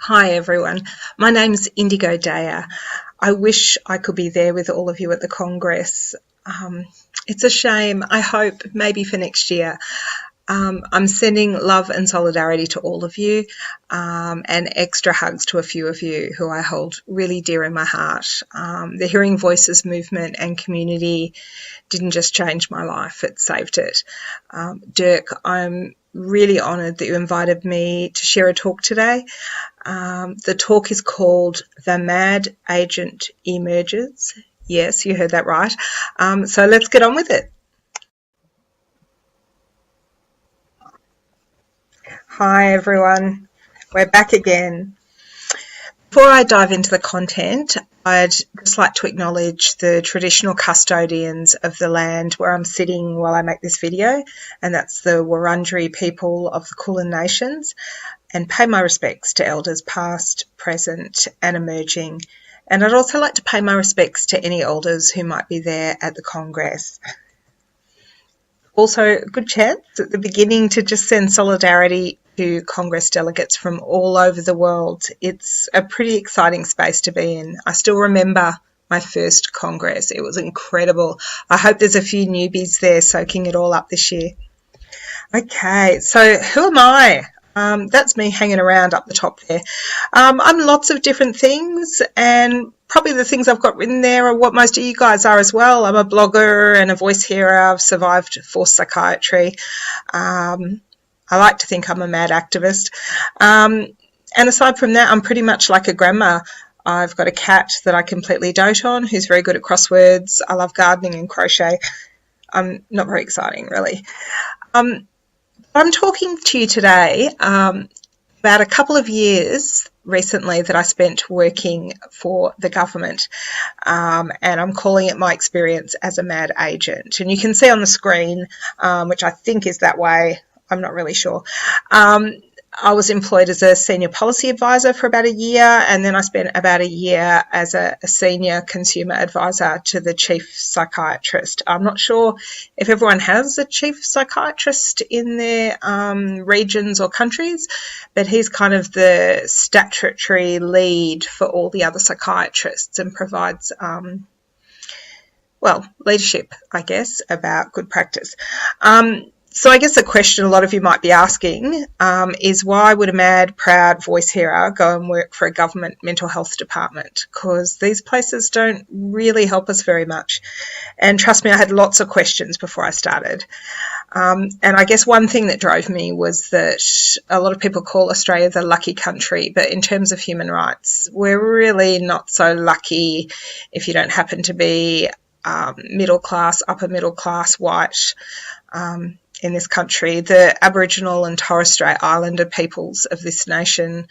Hi everyone, my name's Indigo Daya. I wish I could be there with all of you at the Congress. It's a shame. I hope maybe for next year. I'm sending love and solidarity to all of you, and extra hugs to a few of you who I hold really dear in my heart. The Hearing Voices movement and community didn't just change my life, it saved it. Dirk, I'm really honoured that you invited me to share a talk today. The talk is called The Mad Agent Emerges. Yes, you heard that right. So let's get on with it. Hi everyone, we're back again. Before I dive into the content, I'd just like to acknowledge the traditional custodians of the land where I'm sitting while I make this video, and that's the Wurundjeri people of the Kulin Nations, and pay my respects to elders past, present and emerging. And I'd also like to pay my respects to any elders who might be there at the Congress. Also, a good chance at the beginning to just send solidarity to Congress delegates from all over the world. It's a pretty exciting space to be in. I still remember my first Congress. It was incredible. I hope there's a few newbies there soaking it all up this year. Okay, so who am I? That's me hanging around up the top there. I'm lots of different things, and probably the things I've got written there are what most of you guys are as well. I'm a blogger and a voice hearer. I've survived forced psychiatry. I like to think I'm a mad activist. And aside from that, I'm pretty much like a grandma. I've got a cat that I completely dote on who's very good at crosswords. I love gardening and crochet. Not very exciting, really. I'm talking to you today about a couple of years recently that I spent working for the government, and I'm calling it my experience as a mad agent. And you can see on the screen, which I think is that way, I'm not really sure. I was employed as a senior policy advisor for about a year, and then I spent about a year as a senior consumer advisor to the chief psychiatrist. I'm not sure if everyone has a chief psychiatrist in their regions or countries, but he's kind of the statutory lead for all the other psychiatrists and provides leadership, I guess, about good practice. So I guess the question a lot of you might be asking is, why would a mad, proud voice hearer go and work for a government mental health department? Because these places don't really help us very much. And trust me, I had lots of questions before I started. And I guess one thing that drove me was that a lot of people call Australia the lucky country, but in terms of human rights, we're really not so lucky if you don't happen to be middle class, upper middle class, white, in this country. The Aboriginal and Torres Strait Islander peoples of this nation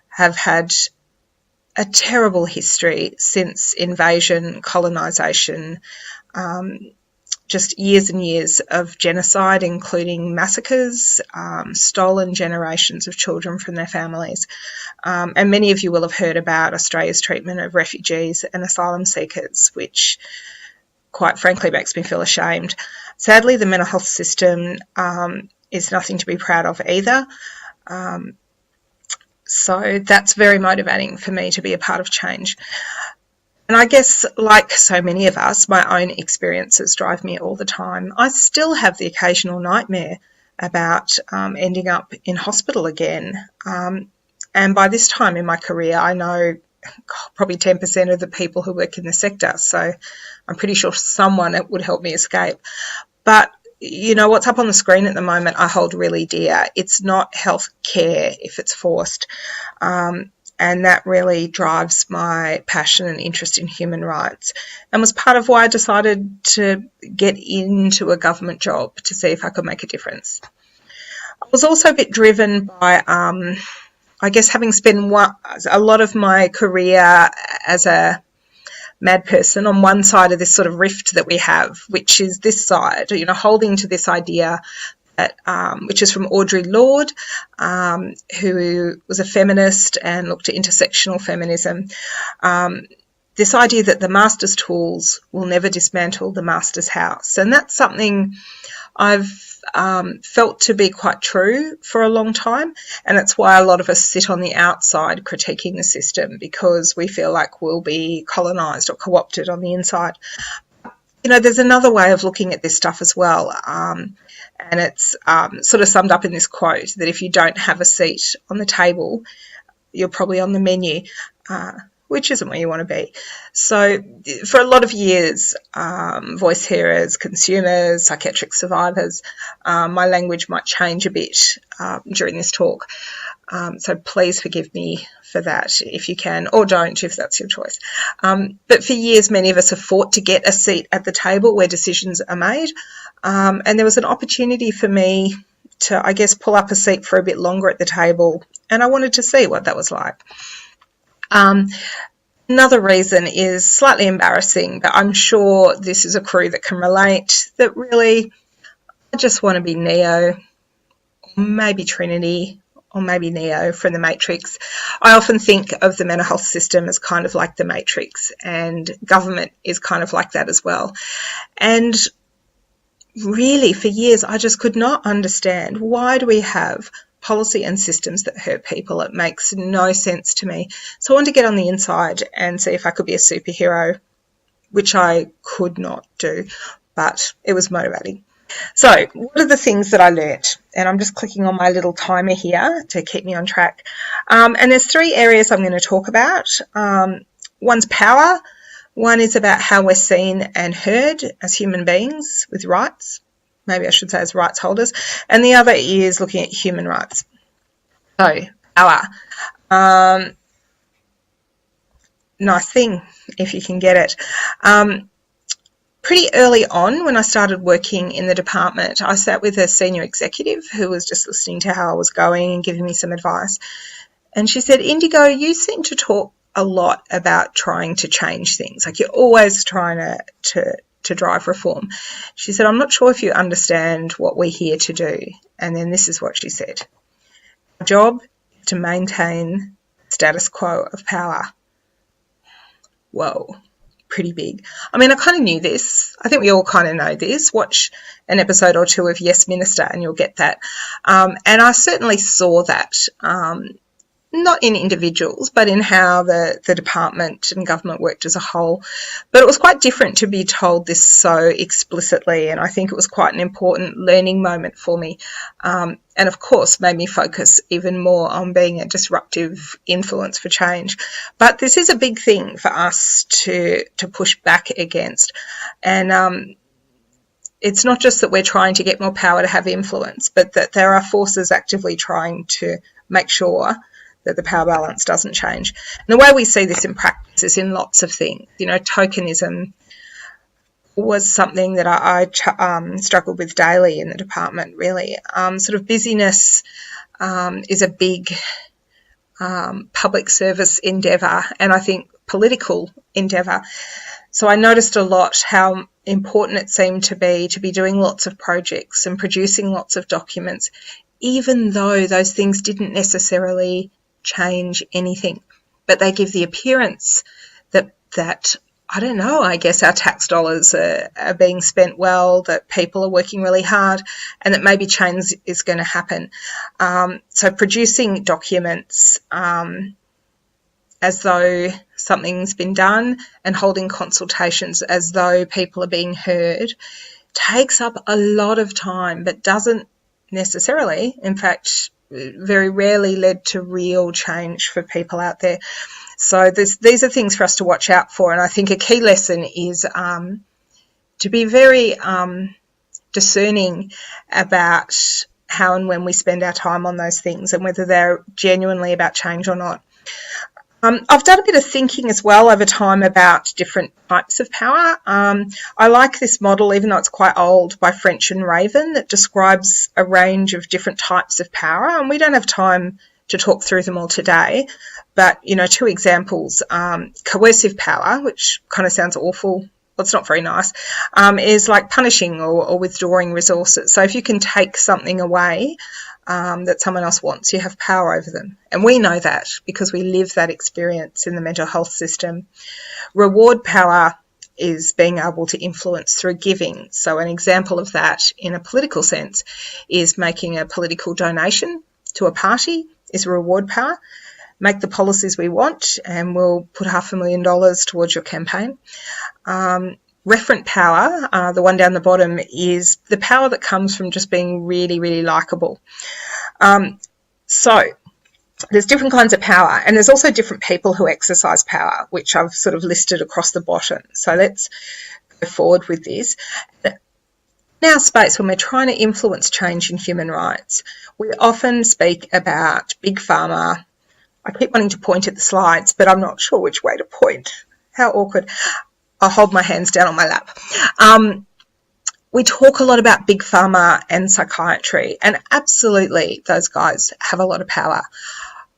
have had a terrible history since invasion, colonisation, just years and years of genocide, including massacres, stolen generations of children from their families. And many of you will have heard about Australia's treatment of refugees and asylum seekers, which quite frankly makes me feel ashamed. Sadly, the mental health system is nothing to be proud of either. So that's very motivating for me to be a part of change. And I guess, like so many of us, my own experiences drive me all the time. I still have the occasional nightmare about ending up in hospital again. And by this time in my career, I know probably 10% of the people who work in the sector, so I'm pretty sure someone would help me escape. But you know, what's up on the screen at the moment I hold really dear. It's not health care if it's forced, and that really drives my passion and interest in human rights, and was part of why I decided to get into a government job to see if I could make a difference. I was also a bit driven by I guess having spent a lot of my career as a mad person on one side of this sort of rift that we have, which is this side, you know, holding to this idea that, which is from Audre Lorde, who was a feminist and looked at intersectional feminism. This idea that the master's tools will never dismantle the master's house. And that's something I've felt to be quite true for a long time, and it's why a lot of us sit on the outside critiquing the system, because we feel like we'll be colonised or co-opted on the inside. You know, there's another way of looking at this stuff as well, and it's sort of summed up in this quote that if you don't have a seat on the table, you're probably on the menu, which isn't where you want to be. So for a lot of years, voice hearers, consumers, psychiatric survivors, my language might change a bit during this talk. So please forgive me for that if you can, or don't if that's your choice. But for years, many of us have fought to get a seat at the table where decisions are made. And there was an opportunity for me to, I guess, pull up a seat for a bit longer at the table. And I wanted to see what that was like. Another reason is slightly embarrassing, but I'm sure this is a crew that can relate, that really I just want to be Neo, or maybe Trinity, or maybe Neo from the Matrix. I often think of the mental health system as kind of like the Matrix, and government is kind of like that as well. And really, for years, I just could not understand, why do we have policy and systems that hurt people? It makes no sense to me. So I wanted to get on the inside and see if I could be a superhero, which I could not do, but it was motivating. So what are the things that I learnt? And I'm just clicking on my little timer here to keep me on track. And there's 3 areas I'm going to talk about. One's power. One is about how we're seen and heard as human beings with rights. Maybe I should say as rights holders. And the other is looking at human rights. So, power. Nice thing, if you can get it. Pretty early on, when I started working in the department, I sat with a senior executive who was just listening to how I was going and giving me some advice. And she said, Indigo, you seem to talk a lot about trying to change things. Like, you're always trying to drive reform. She said, I'm not sure if you understand what we're here to do. And then this is what she said. Our job is to maintain status quo of power. Whoa, pretty big. I mean, I kind of knew this. I think we all kind of know this. Watch an episode or 2 of Yes Minister and you'll get that. And I certainly saw that, not in individuals, but in how the department and government worked as a whole. But it was quite different to be told this so explicitly, and I think it was quite an important learning moment for me, and of course made me focus even more on being a disruptive influence for change. But this is a big thing for us to push back against, and it's not just that we're trying to get more power to have influence, but that there are forces actively trying to make sure that the power balance doesn't change. And the way we see this in practice is in lots of things. You know, tokenism was something that I struggled with daily in the department, really. Sort of busyness is a big public service endeavour, and I think political endeavour. So I noticed a lot how important it seemed to be doing lots of projects and producing lots of documents, even though those things didn't necessarily change anything, but they give the appearance that I don't know, I guess our tax dollars are being spent well, that people are working really hard, and that maybe change is going to happen. So producing documents as though something's been done and holding consultations as though people are being heard takes up a lot of time, but doesn't necessarily, in fact, very rarely led to real change for people out there. So these are things for us to watch out for. And I think a key lesson is to be very discerning about how and when we spend our time on those things and whether they're genuinely about change or not. I've done a bit of thinking as well over time about different types of power. I like this model, even though it's quite old, by French and Raven, that describes a range of different types of power. And we don't have time to talk through them all today. But, you know, 2 examples, coercive power, which kind of sounds awful. Well, it's not very nice, is like punishing or withdrawing resources. So if you can take something away that someone else wants, you have power over them. And we know that because we live that experience in the mental health system. Reward power, is being able to influence through giving. So an example of that in a political sense is making a political donation to a party is a reward power. Make the policies we want and we'll put $500,000 towards your campaign. Referent power, the one down the bottom, is the power that comes from just being really, really likeable. So there's different kinds of power, and there's also different people who exercise power, which I've sort of listed across the bottom. So let's go forward with this. In our space, when we're trying to influence change in human rights, we often speak about big pharma. I keep wanting to point at the slides, but I'm not sure which way to point. How awkward. I'll hold my hands down on my lap. We talk a lot about big pharma and psychiatry, and absolutely those guys have a lot of power.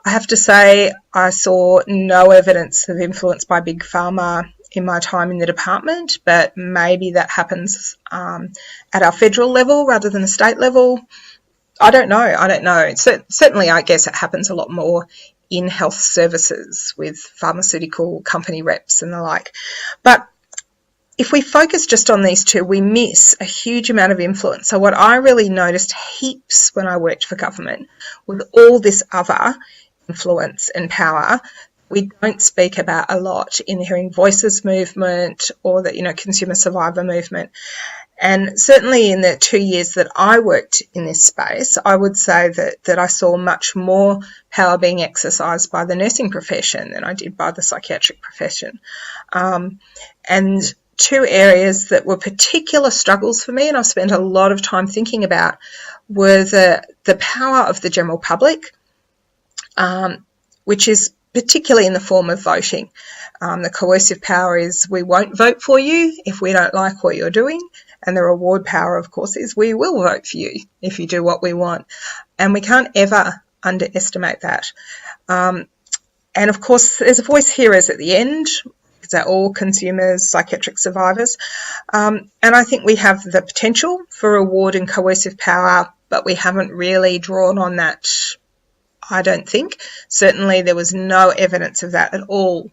I have to say I saw no evidence of influence by big pharma in my time in the department, but maybe that happens at our federal level rather than the state level. I don't know. Certainly, I guess it happens a lot more in health services with pharmaceutical company reps and the like. But if we focus just on these two, we miss a huge amount of influence. So what I really noticed heaps when I worked for government with all this other influence and power we don't speak about a lot in the Hearing Voices movement or the consumer survivor movement. And certainly in the 2 years that I worked in this space, I would say that I saw much more power being exercised by the nursing profession than I did by the psychiatric profession. And two areas that were particular struggles for me, and I've spent a lot of time thinking about, were the power of the general public, which is particularly in the form of voting. The coercive power is we won't vote for you if we don't like what you're doing. And the reward power, of course, is we will vote for you if you do what we want. And we can't ever underestimate that. And of course, there's a voice hearers at the end, because they're all consumers, psychiatric survivors. And I think we have the potential for reward and coercive power, but we haven't really drawn on that, I don't think. Certainly there was no evidence of that at all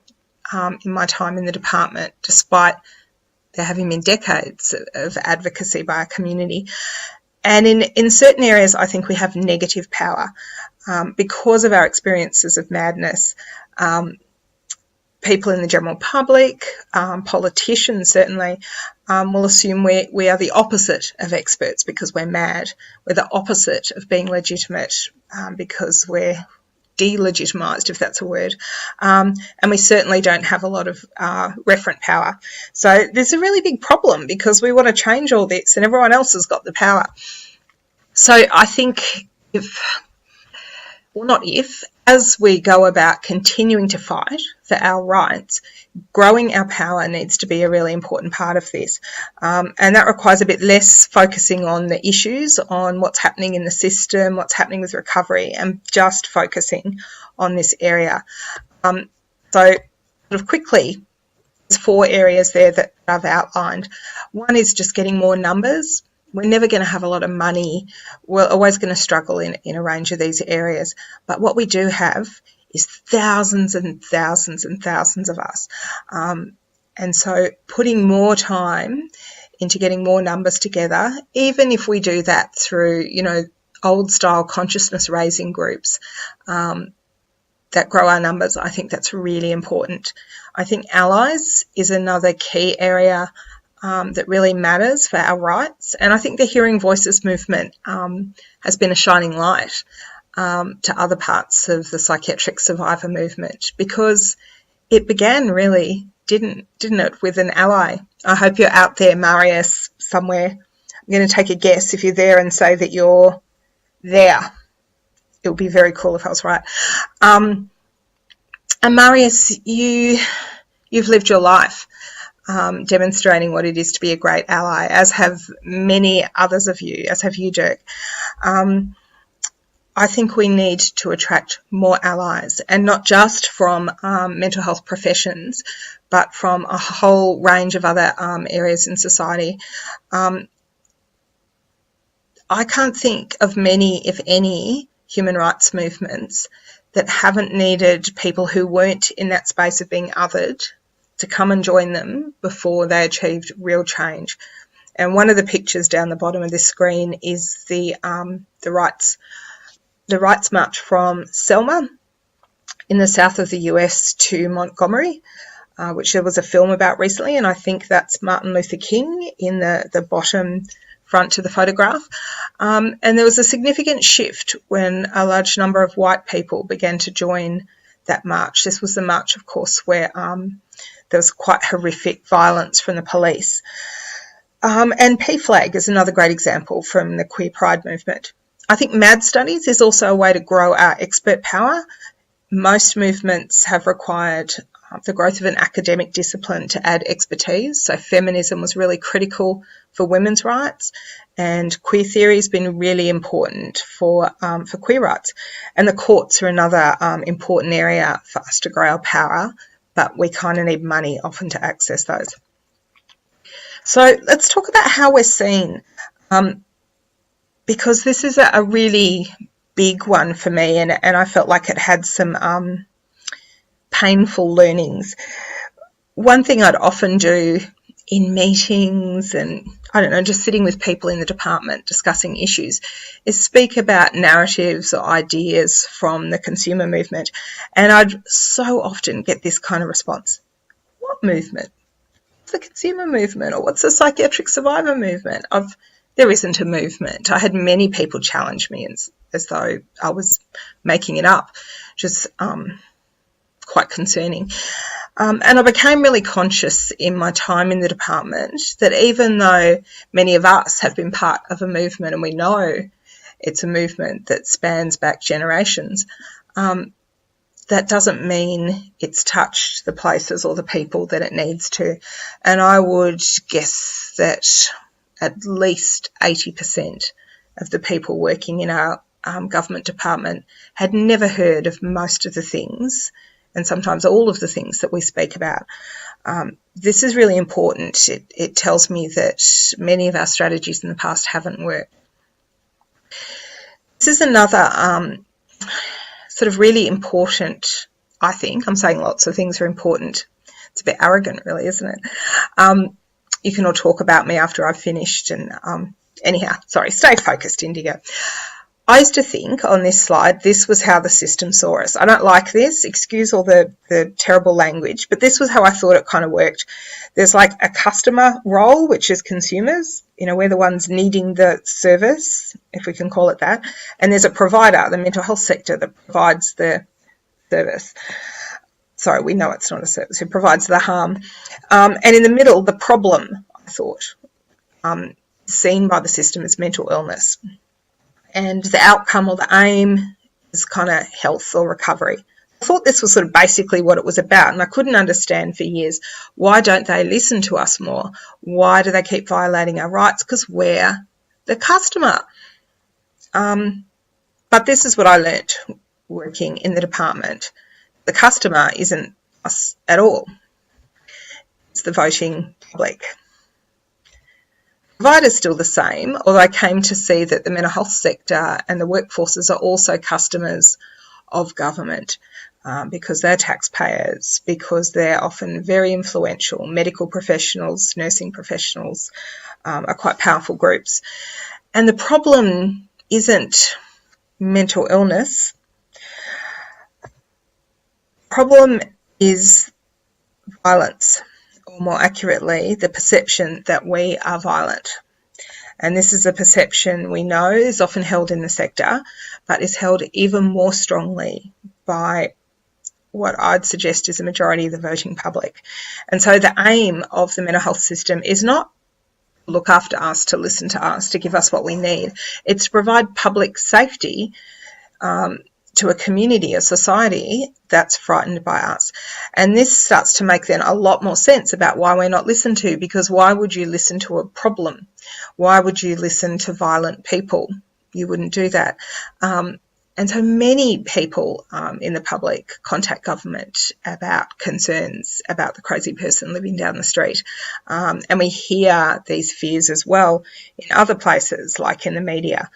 in my time in the department, despite there having been decades of advocacy by our community. And in certain areas, I think we have negative power because of our experiences of madness. People in the general public, politicians certainly, will assume we are the opposite of experts because we're mad. We're the opposite of being legitimate because we're delegitimised, if that's a word. And we certainly don't have a lot of referent power. So there's a really big problem because we want to change all this and everyone else has got the power. So I think as we go about continuing to fight for our rights, growing our power needs to be a really important part of this. And that requires a bit less focusing on the issues, on what's happening in the system, what's happening with recovery, and just focusing on this area. So sort of quickly, there's 4 areas there that I've outlined. One is just getting more numbers. We're never going to have a lot of money. We're always going to struggle in a range of these areas. But what we do have is thousands and thousands and thousands of us. And so putting more time into getting more numbers together, even if we do that through, old style consciousness raising groups that grow our numbers, I think that's really important. I think allies is another key area that really matters for our rights. And I think the Hearing Voices movement has been a shining light to other parts of the psychiatric survivor movement because it began really, didn't it, with an ally. I hope you're out there, Marius, somewhere. I'm going to take a guess if you're there and say that you're there. It would be very cool if I was right. And Marius, you've lived your life demonstrating what it is to be a great ally, as have many others of you, as have you, Dirk. I think we need to attract more allies, and not just from mental health professions, but from a whole range of other areas in society. I can't think of many, if any, human rights movements that haven't needed people who weren't in that space of being othered to come and join them before they achieved real change. And one of the pictures down the bottom of this screen is the rights march from Selma in the south of the US to Montgomery, which there was a film about recently, and I think that's Martin Luther King in the bottom front of the photograph. And there was a significant shift when a large number of white people began to join that march. This was the march, of course, where there was quite horrific violence from the police. And PFLAG is another great example from the Queer Pride movement. I think MAD studies is also a way to grow our expert power. Most movements have required the growth of an academic discipline to add expertise. So feminism was really critical for women's rights, and queer theory has been really important for queer rights. And the courts are another important area for us to grow our power, but we kind of need money often to access those. So let's talk about how we're seen, because this is a really big one for me, and I felt like it had some painful learnings. One thing I'd often do in meetings and, I don't know, just sitting with people in the department discussing issues is speak about narratives or ideas from the consumer movement. And I'd so often get this kind of response. What movement? What's the consumer movement? Or what's the psychiatric survivor movement? There isn't a movement. I had many people challenge me as though I was making it up, just quite concerning. And I became really conscious in my time in the department that even though many of us have been part of a movement and we know it's a movement that spans back generations, that doesn't mean it's touched the places or the people that it needs to. And I would guess that at least 80% of the people working in our government department had never heard of most of the things, and sometimes all of the things that we speak about. This is really important. It tells me that many of our strategies in the past haven't worked. This is another sort of really important, I think. I'm saying lots of things are important. It's a bit arrogant, really, isn't it? You can all talk about me after I've finished. And anyhow, sorry, stay focused, Indigo. I used to think on this slide, this was how the system saw us. I don't like this, excuse all the terrible language, but this was how I thought it kind of worked. There's like a customer role, which is consumers. You know, we're the ones needing the service, if we can call it that. And there's a provider, the mental health sector, that provides the service. Sorry, we know it's not a service, it provides the harm. And in the middle, the problem, I thought, seen by the system as mental illness. And the outcome or the aim is kind of health or recovery. I thought this was sort of basically what it was about, and I couldn't understand for years, why don't they listen to us more? Why do they keep violating our rights? Because we're the customer. But this is what I learnt working in the department. The customer isn't us at all. It's the voting public. The provider is still the same, although I came to see that the mental health sector and the workforces are also customers of government because they're taxpayers, because they're often very influential. Medical professionals, nursing professionals are quite powerful groups. And the problem isn't mental illness. The problem is violence. Or more accurately, the perception that we are violent. And this is a perception we know is often held in the sector, but is held even more strongly by what I'd suggest is a majority of the voting public. And so the aim of the mental health system is not to look after us, to listen to us, to give us what we need. It's to provide public safety to a community, a society that's frightened by us. And this starts to make then a lot more sense about why we're not listened to, because why would you listen to a problem? Why would you listen to violent people? You wouldn't do that. And so many people in the public contact government about concerns about the crazy person living down the street. And we hear these fears as well in other places, like in the media.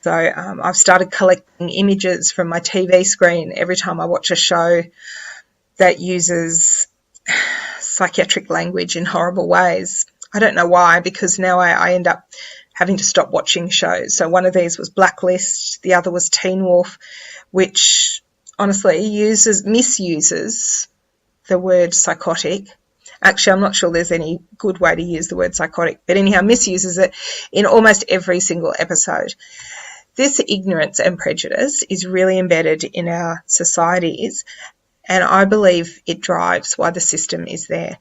So I've started collecting images from my TV screen every time I watch a show that uses psychiatric language in horrible ways. I don't know why, because now I end up having to stop watching shows. So one of these was Blacklist, the other was Teen Wolf, which honestly misuses the word psychotic. Actually, I'm not sure there's any good way to use the word psychotic, but anyhow, misuses it in almost every single episode. This ignorance and prejudice is really embedded in our societies, and I believe it drives why the system is there.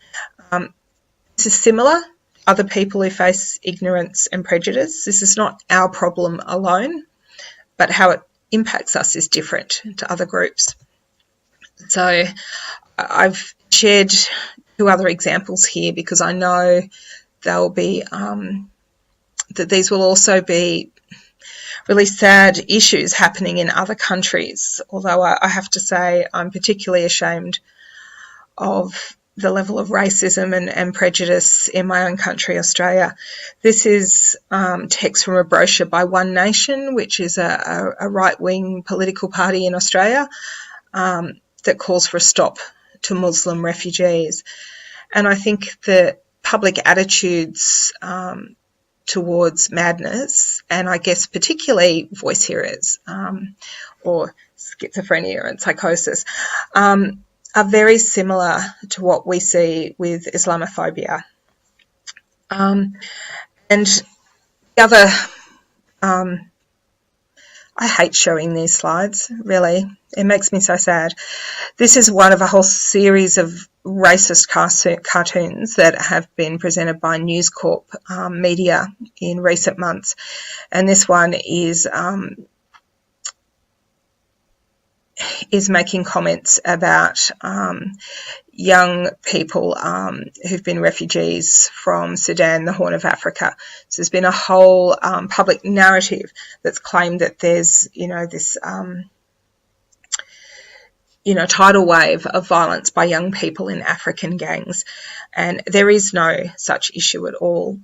This is similar to other people who face ignorance and prejudice. This is not our problem alone, but how it impacts us is different to other groups. So I've shared 2 other examples here because I know they'll be that these will also be really sad issues happening in other countries, although I have to say I'm particularly ashamed of the level of racism and prejudice in my own country, Australia. This is text from a brochure by One Nation, which is a right-wing political party in Australia that calls for a stop to Muslim refugees. And I think that public attitudes towards madness, and I guess particularly voice hearers or schizophrenia and psychosis, are very similar to what we see with Islamophobia. And the other, I hate showing these slides, really. It makes me so sad. This is one of a whole series of racist cartoons that have been presented by News Corp media in recent months. And this one is making comments about young people who've been refugees from Sudan, the Horn of Africa. So there's been a whole public narrative that's claimed that there's, this tidal wave of violence by young people in African gangs. And there is no such issue at all.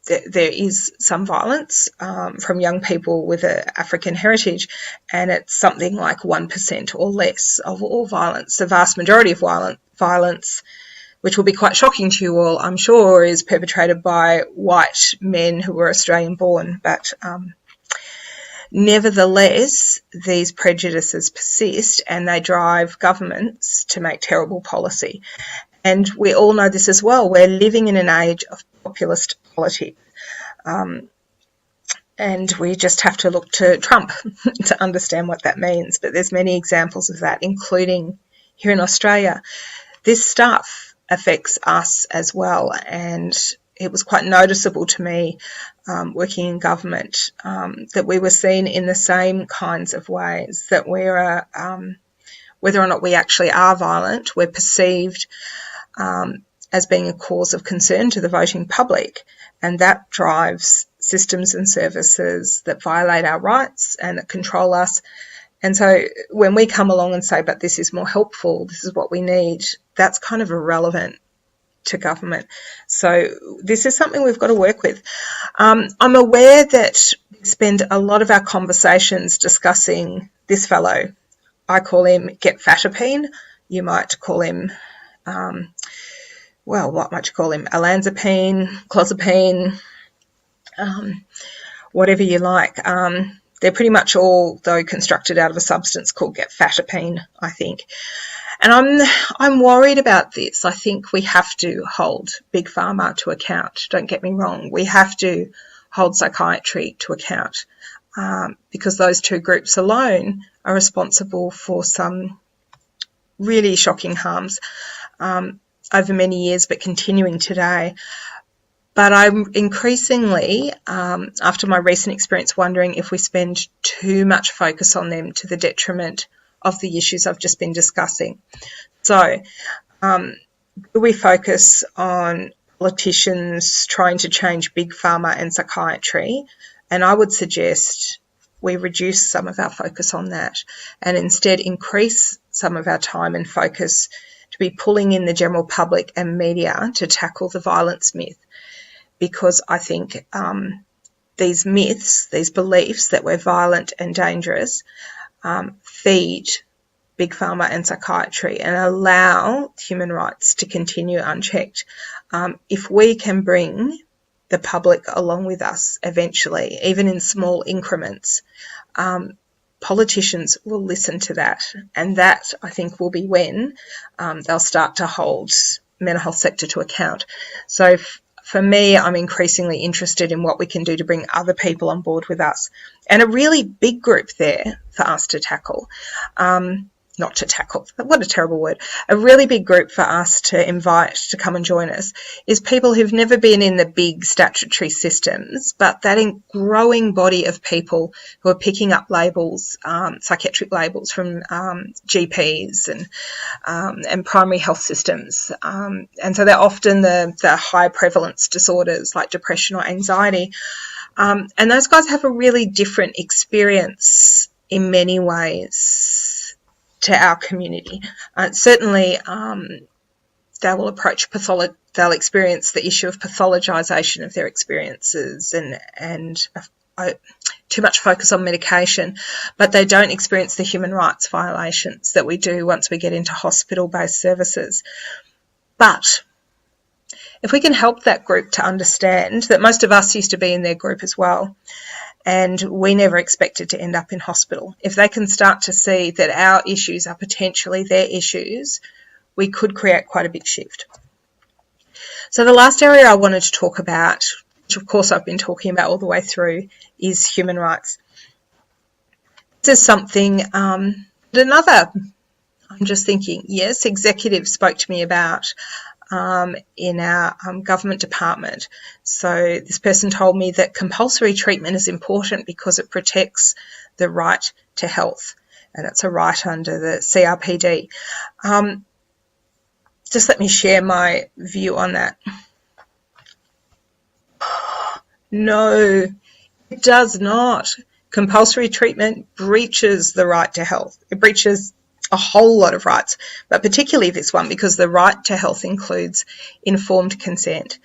There is some violence from young people with an African heritage, and it's something like 1% or less of all violence. The vast majority of violence, which will be quite shocking to you all, I'm sure, is perpetrated by white men who were Australian born. But nevertheless, these prejudices persist and they drive governments to make terrible policy. And we all know this as well. We're living in an age of populist politics. And we just have to look to Trump to understand what that means. But there's many examples of that, including here in Australia. This stuff affects us as well. And it was quite noticeable to me working in government that we were seen in the same kinds of ways, that we're, whether or not we actually are violent, we're perceived as being a cause of concern to the voting public, and that drives systems and services that violate our rights and that control us. And so when we come along and say, but this is more helpful, this is what we need, that's kind of irrelevant to government. So this is something we've got to work with. I'm aware that we spend a lot of our conversations discussing this fellow. I call him Get Fatapine. You might call him what might you call him? Olanzapine, clozapine, whatever you like. They're pretty much all, though, constructed out of a substance called Get Fatapine, I think. And I'm worried about this. I think we have to hold Big Pharma to account. Don't get me wrong. We have to hold psychiatry to account because those 2 groups alone are responsible for some really shocking harms over many years, but continuing today. But I'm increasingly, after my recent experience, wondering if we spend too much focus on them to the detriment of the issues I've just been discussing. So, do we focus on politicians trying to change Big Pharma and psychiatry? And I would suggest we reduce some of our focus on that and instead increase some of our time and focus to be pulling in the general public and media to tackle the violence myth. Because I think these myths, these beliefs that we're violent and dangerous, feed big pharma and psychiatry and allow human rights to continue unchecked. If we can bring the public along with us eventually, even in small increments, politicians will listen to that, and that, I think, will be when they'll start to hold mental health sector to account. So for me, I'm increasingly interested in what we can do to bring other people on board with us, and a really big group there for us to tackle. Not to tackle, what a terrible word. A really big group for us to invite to come and join us is people who've never been in the big statutory systems, but that growing body of people who are picking up labels, psychiatric labels from GPs and primary health systems. And so they're often the high prevalence disorders like depression or anxiety. And those guys have a really different experience in many ways to our community. Certainly, they will approach they'll experience the issue of pathologisation of their experiences and too much focus on medication, but they don't experience the human rights violations that we do once we get into hospital-based services. But if we can help that group to understand that most of us used to be in their group as well, and we never expected to end up in hospital. If they can start to see that our issues are potentially their issues, we could create quite a big shift. So the last area I wanted to talk about, which of course I've been talking about all the way through, is human rights. This is something I'm just thinking, yes, executives spoke to me about in our government department. So this person told me that compulsory treatment is important because it protects the right to health, and it's a right under the CRPD. Just let me share my view on that. No, it does not. Compulsory treatment breaches the right to health. It breaches a whole lot of rights, but particularly this one, because the right to health includes informed consent.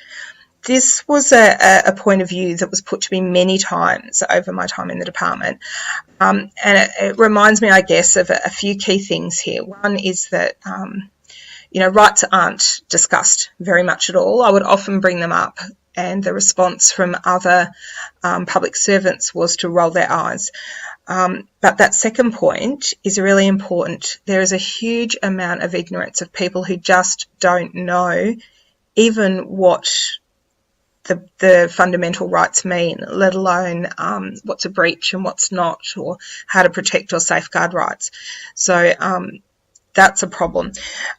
This was a point of view that was put to me many times over my time in the department, and it reminds me, I guess, of a few key things here. One is that rights aren't discussed very much at all. I would often bring them up, and the response from other public servants was to roll their eyes. But that second point is really important. There is a huge amount of ignorance of people who just don't know even what the fundamental rights mean, let alone what's a breach and what's not, or how to protect or safeguard rights. So that's a problem.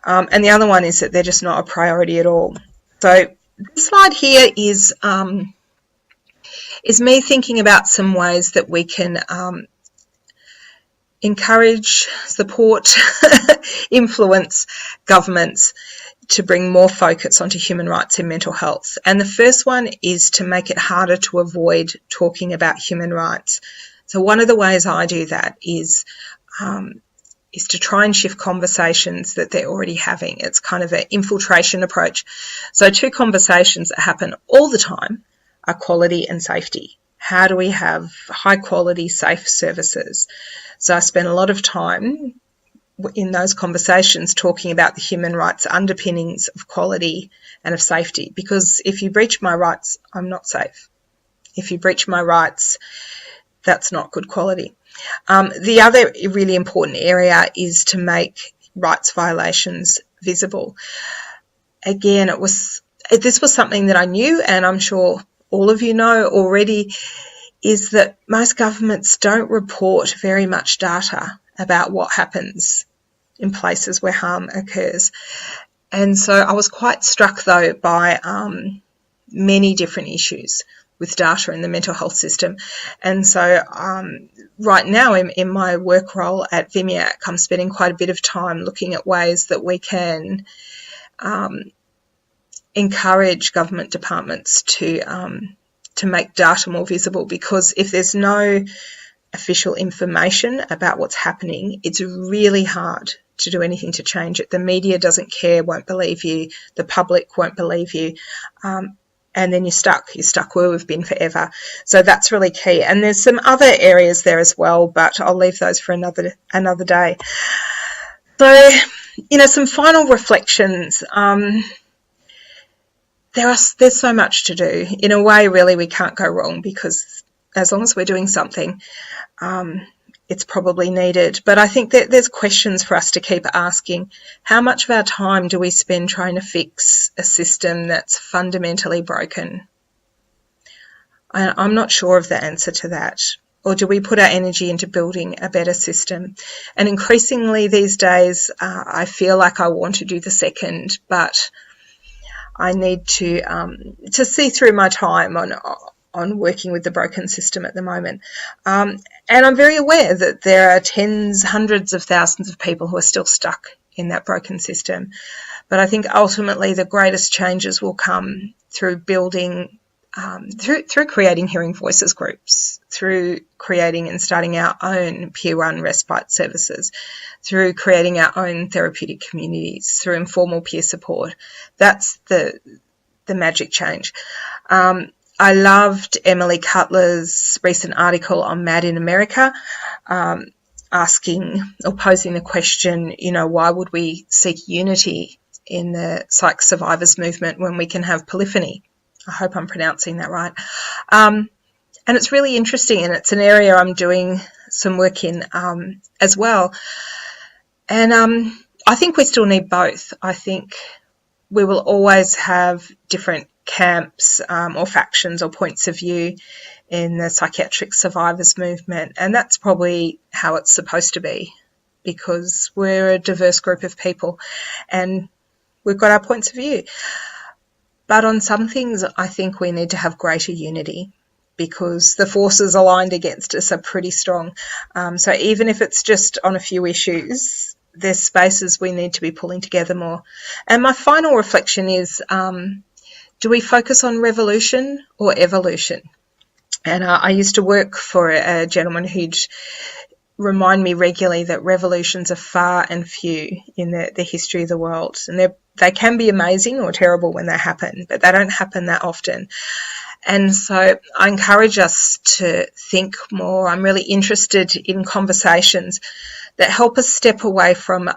And the other one is that they're just not a priority at all. So this slide here is me thinking about some ways that we can encourage, support, influence governments to bring more focus onto human rights in mental health. And the first one is to make it harder to avoid talking about human rights. So one of the ways I do that is to try and shift conversations that they're already having. It's kind of an infiltration approach. So two conversations that happen all the time are quality and safety. How do we have high quality, safe services? So I spend a lot of time in those conversations talking about the human rights underpinnings of quality and of safety, because if you breach my rights, I'm not safe. If you breach my rights, that's not good quality. The other really important area is to make rights violations visible. Again, this was something that I knew, and I'm sure all of you know already, is that most governments don't report very much data about what happens in places where harm occurs. And so I was quite struck, though, by many different issues with data in the mental health system. And so right now in my work role at VMIAC, I'm spending quite a bit of time looking at ways that we can encourage government departments to make data more visible, because if there's no official information about what's happening, it's really hard to do anything to change it. The media doesn't care, won't believe you, the public won't believe you, and then you're stuck where we've been forever. So that's really key. And there's some other areas there as well, but I'll leave those for another day. So, some final reflections. There's so much to do. In a way, really, we can't go wrong, because as long as we're doing something, it's probably needed. But I think that there's questions for us to keep asking. How much of our time do we spend trying to fix a system that's fundamentally broken? I'm not sure of the answer to that. Or do we put our energy into building a better system? And increasingly these days, I feel like I want to do the second, but I need to see through my time on working with the broken system at the moment. And I'm very aware that there are tens, hundreds of thousands of people who are still stuck in that broken system. But I think ultimately the greatest changes will come through building, through creating hearing voices groups, through creating and starting our own peer-run respite services, through creating our own therapeutic communities, through informal peer support. That's the magic change. I loved Emily Cutler's recent article on MAD in America, asking or posing the question, why would we seek unity in the psych survivors movement when we can have polyphony? I hope I'm pronouncing that right. And it's really interesting, and it's an area I'm doing some work in as well. And I think we still need both. I think we will always have different camps or factions or points of view in the psychiatric survivors movement, and that's probably how it's supposed to be, because we're a diverse group of people and we've got our points of view. But on some things, I think we need to have greater unity, because the forces aligned against us are pretty strong. So even if it's just on a few issues, there's spaces we need to be pulling together more. And my final reflection is, do we focus on revolution or evolution? And I used to work for a gentleman who'd remind me regularly that revolutions are far and few in the history of the world. And they can be amazing or terrible when they happen, but they don't happen that often. And so I encourage us to think more. I'm really interested in conversations that help us step away from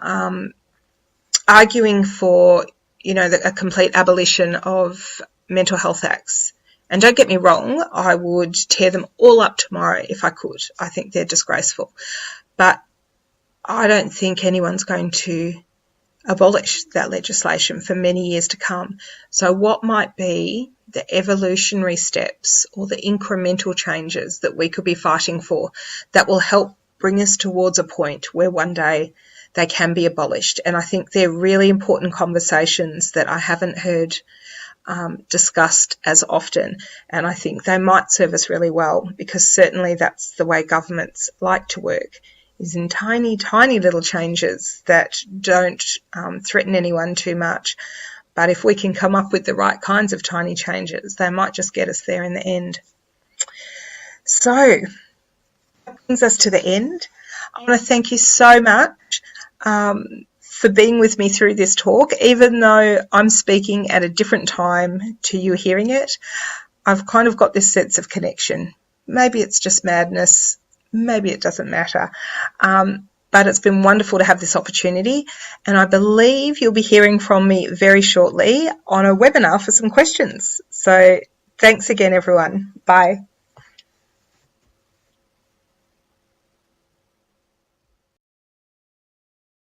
arguing for, a complete abolition of mental health acts. And don't get me wrong, I would tear them all up tomorrow if I could. I think they're disgraceful. But I don't think anyone's going to abolish that legislation for many years to come. So what might be the evolutionary steps or the incremental changes that we could be fighting for that will help bring us towards a point where one day they can be abolished? And I think they're really important conversations that I haven't heard discussed as often, and I think they might serve us really well, because certainly that's the way governments like to work, is in tiny, tiny little changes that don't threaten anyone too much. But if we can come up with the right kinds of tiny changes, they might just get us there in the end. So that brings us to the end. I want to thank you so much for being with me through this talk. Even though I'm speaking at a different time to you hearing it, I've kind of got this sense of connection. Maybe it's just madness, maybe it doesn't matter. But it's been wonderful to have this opportunity, and I believe you'll be hearing from me very shortly on a webinar for some questions. So thanks again, everyone. Bye.